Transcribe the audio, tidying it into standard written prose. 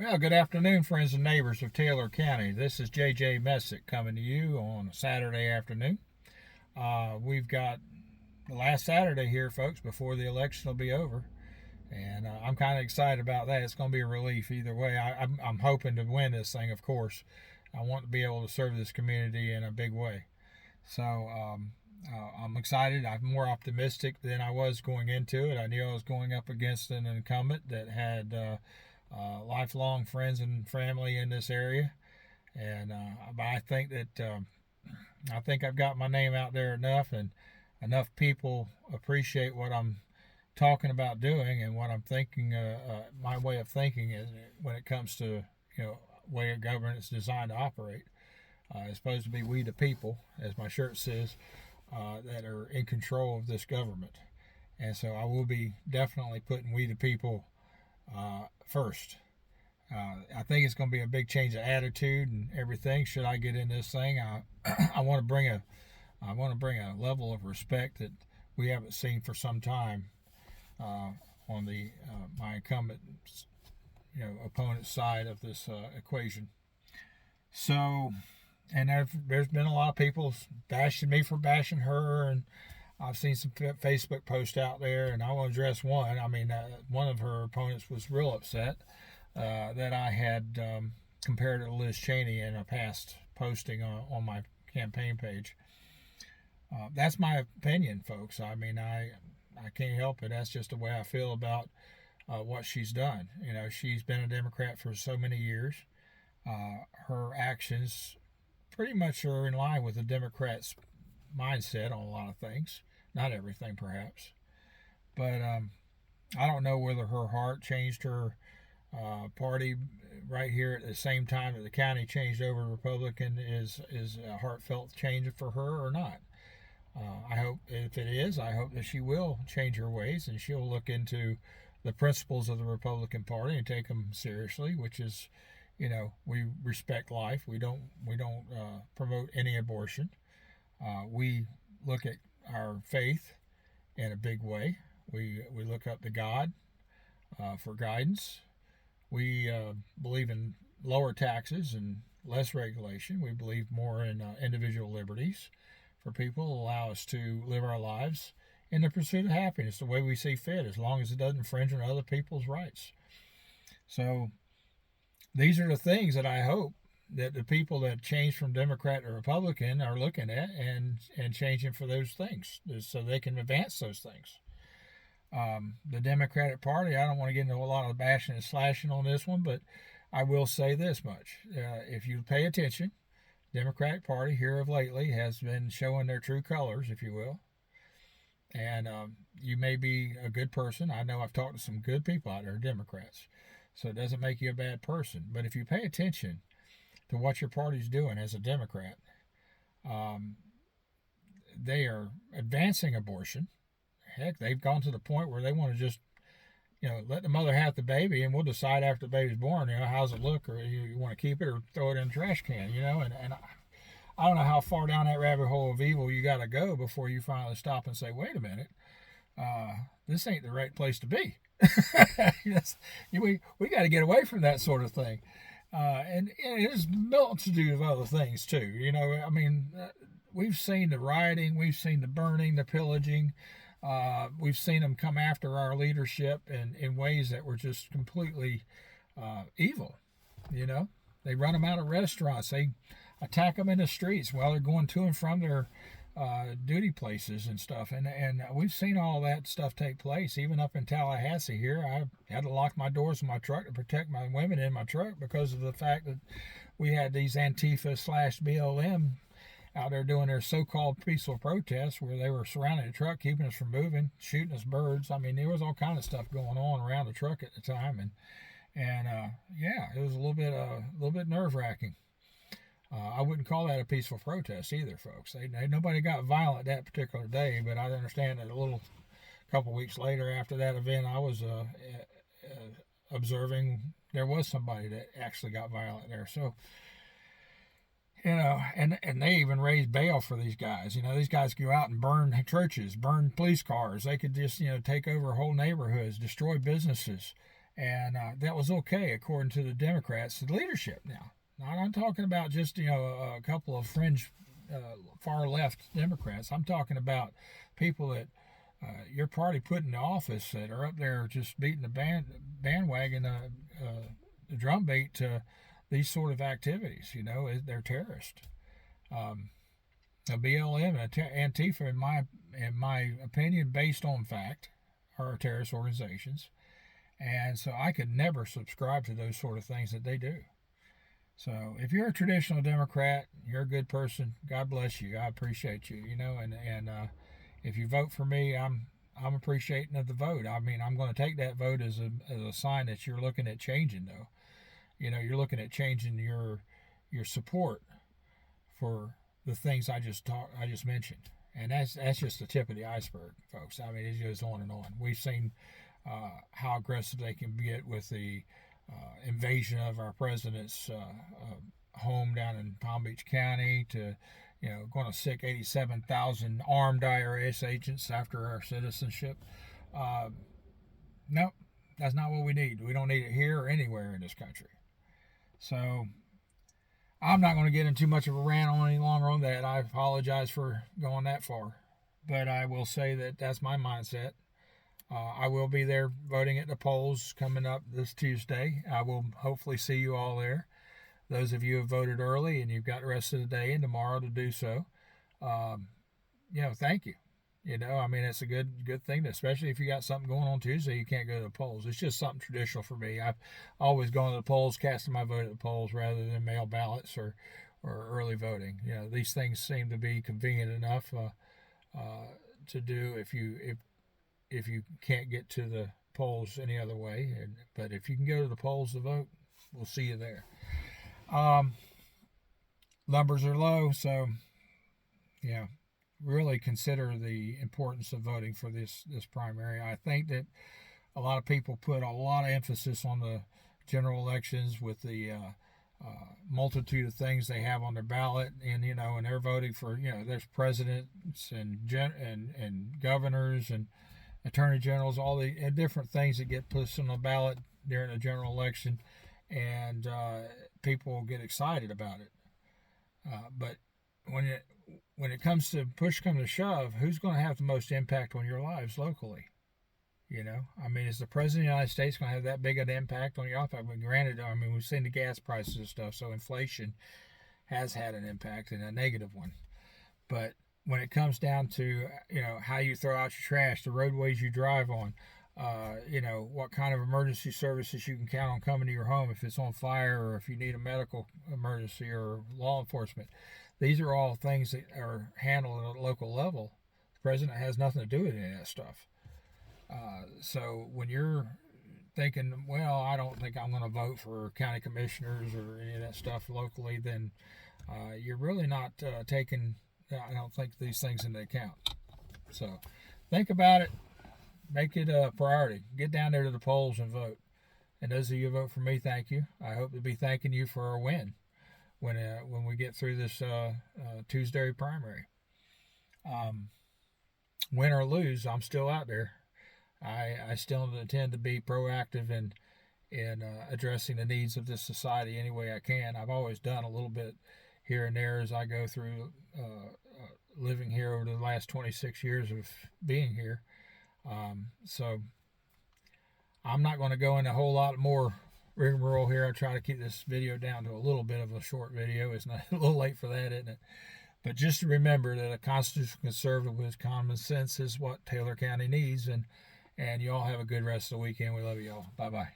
Well, good afternoon, friends and neighbors of Taylor County. This is J.J. Messick coming to you on a Saturday afternoon. We've got the last Saturday here, folks, before the election will be over. And I'm kind of excited about that. It's going to be a relief either way. I'm hoping to win this thing, of course. I want to be able to serve this community in a big way. So I'm excited. I'm more optimistic than I was going into it. I knew I was going up against an incumbent that had lifelong friends and family in this area, and but I think I've got my name out there enough, and enough people appreciate what I'm talking about doing and what I'm thinking. My way of thinking is when it comes to way of government is designed to operate. It's supposed to be we the people, as my shirt says, that are in control of this government. And so I will be definitely putting we the people first. I think it's going to be a big change of attitude and everything. Should I get in this thing, I want to bring a level of respect that we haven't seen for some time on the my incumbent opponent's side of this equation. So, and there's been a lot of people bashing me for bashing her, and I've seen some Facebook posts out there, and I want to address one. I mean, one of her opponents was real upset that I had compared her to Liz Cheney in a past posting on my campaign page. That's my opinion, folks. I mean, I can't help it. That's just the way I feel about what she's done. She's been a Democrat for so many years. Her actions pretty much are in line with the Democrats' mindset on a lot of things. Not everything, perhaps. But I don't know whether her heart changed her party right here at the same time that the county changed over to Republican is a heartfelt change for her or not. I hope if it is, I hope that she will change her ways and she'll look into the principles of the Republican Party and take them seriously, which is, we respect life. We don't promote any abortion. We look at our faith in a big way. We look up to God for guidance. We believe in lower taxes and less regulation. We believe more in individual liberties for people, allow us to live our lives in the pursuit of happiness the way we see fit, as long as it doesn't infringe on other people's rights. So these are the things that I hope that the people that change from Democrat to Republican are looking at and changing for those things so they can advance those things. The Democratic Party, I don't want to get into a lot of bashing and slashing on this one, but I will say this much. If you pay attention, Democratic Party here of lately has been showing their true colors, if you will. And you may be a good person. I know I've talked to some good people out there, Democrats. So it doesn't make you a bad person. But if you pay attention to what your party's doing as a Democrat, they are advancing abortion. Heck, they've gone to the point where they want to just, let the mother have the baby, and we'll decide after the baby's born, how's it look, or you want to keep it or throw it in the trash can, and I don't know how far down that rabbit hole of evil you got to go before you finally stop and say, wait a minute, this ain't the right place to be. we got to get away from that sort of thing. And there's a multitude of other things too. We've seen the rioting, we've seen the burning, the pillaging. We've seen them come after our leadership in ways that were just completely evil. They run them out of restaurants. They attack them in the streets while they're going to and from their duty places and stuff. And we've seen all that stuff take place, even up in Tallahassee here. I had to lock my doors in my truck to protect my women in my truck because of the fact that we had these Antifa/BLM out there doing their so-called peaceful protests where they were surrounding the truck, keeping us from moving, shooting us birds. I mean, there was all kind of stuff going on around the truck at the time, and it was a little bit nerve-wracking. I wouldn't call that a peaceful protest either, folks. Nobody got violent that particular day, but I understand that a couple weeks later after that event, I was observing there was somebody that actually got violent there. So, and they even raised bail for these guys. These guys go out and burn churches, burn police cars. They could just, take over whole neighborhoods, destroy businesses. And that was okay according to the Democrats, the leadership. Now, I'm talking about just a couple of fringe, far left Democrats. I'm talking about people that your party put in the office that are up there just beating the bandwagon, the drumbeat to these sort of activities. They're terrorists. BLM and Antifa, in my opinion, based on fact, are terrorist organizations. And so I could never subscribe to those sort of things that they do. So if you're a traditional Democrat, you're a good person. God bless you. I appreciate you. And if you vote for me, I'm appreciating of the vote. I mean, I'm going to take that vote as a sign that you're looking at changing, though. You're looking at changing your support for the things I just mentioned. And that's just the tip of the iceberg, folks. I mean, it goes on and on. We've seen how aggressive they can get with the invasion of our president's home down in Palm Beach County, to going to sick 87,000 armed IRS agents after our citizenship. Nope, that's not what we need. We don't need it here or anywhere in this country. So I'm not going to get into too much of a rant on any longer on that. I apologize for going that far, but I will say that that's my mindset. I will be there voting at the polls coming up this Tuesday. I will hopefully see you all there. Those of you who have voted early and you've got the rest of the day and tomorrow to do so, thank you. I mean, it's a good thing, especially if you got something going on Tuesday, you can't go to the polls. It's just something traditional for me. I've always gone to the polls, casting my vote at the polls rather than mail ballots or early voting. These things seem to be convenient enough to do if you can't get to the polls any other way. But if you can go to the polls to vote, we'll see you there. Numbers are low, so really consider the importance of voting for this primary. I think that a lot of people put a lot of emphasis on the general elections with the multitude of things they have on their ballot, and they're voting for there's presidents and governors and attorney generals, all the different things that get pushed on the ballot during a general election, and people get excited about it. But when it comes to push come to shove, who's going to have the most impact on your lives locally? I mean, is the president of the United States going to have that big an impact on your life? I mean, granted, we've seen the gas prices and stuff, so inflation has had an impact, and a negative one. But when it comes down to how you throw out your trash, the roadways you drive on, what kind of emergency services you can count on coming to your home if it's on fire, or if you need a medical emergency, or law enforcement, these are all things that are handled at a local level. The president has nothing to do with any of that stuff. So when you're thinking, well, I don't think I'm going to vote for county commissioners or any of that stuff locally, then you're really not taking, I don't think, these things into account. So think about it. Make it a priority. Get down there to the polls and vote. And those of you who vote for me, thank you. I hope to be thanking you for our win when we get through this Tuesday primary. Win or lose, I'm still out there. I still intend to be proactive in addressing the needs of this society any way I can. I've always done a little bit here and there as I go through living here over the last 26 years of being here. So I'm not going to go into a whole lot more rigmarole here. I'll try to keep this video down to a little bit of a short video. It's not a little late for that, isn't it? But just to remember that a constitutional conservative with common sense is what Taylor County needs. And you all have a good rest of the weekend. We love you all. Bye-bye.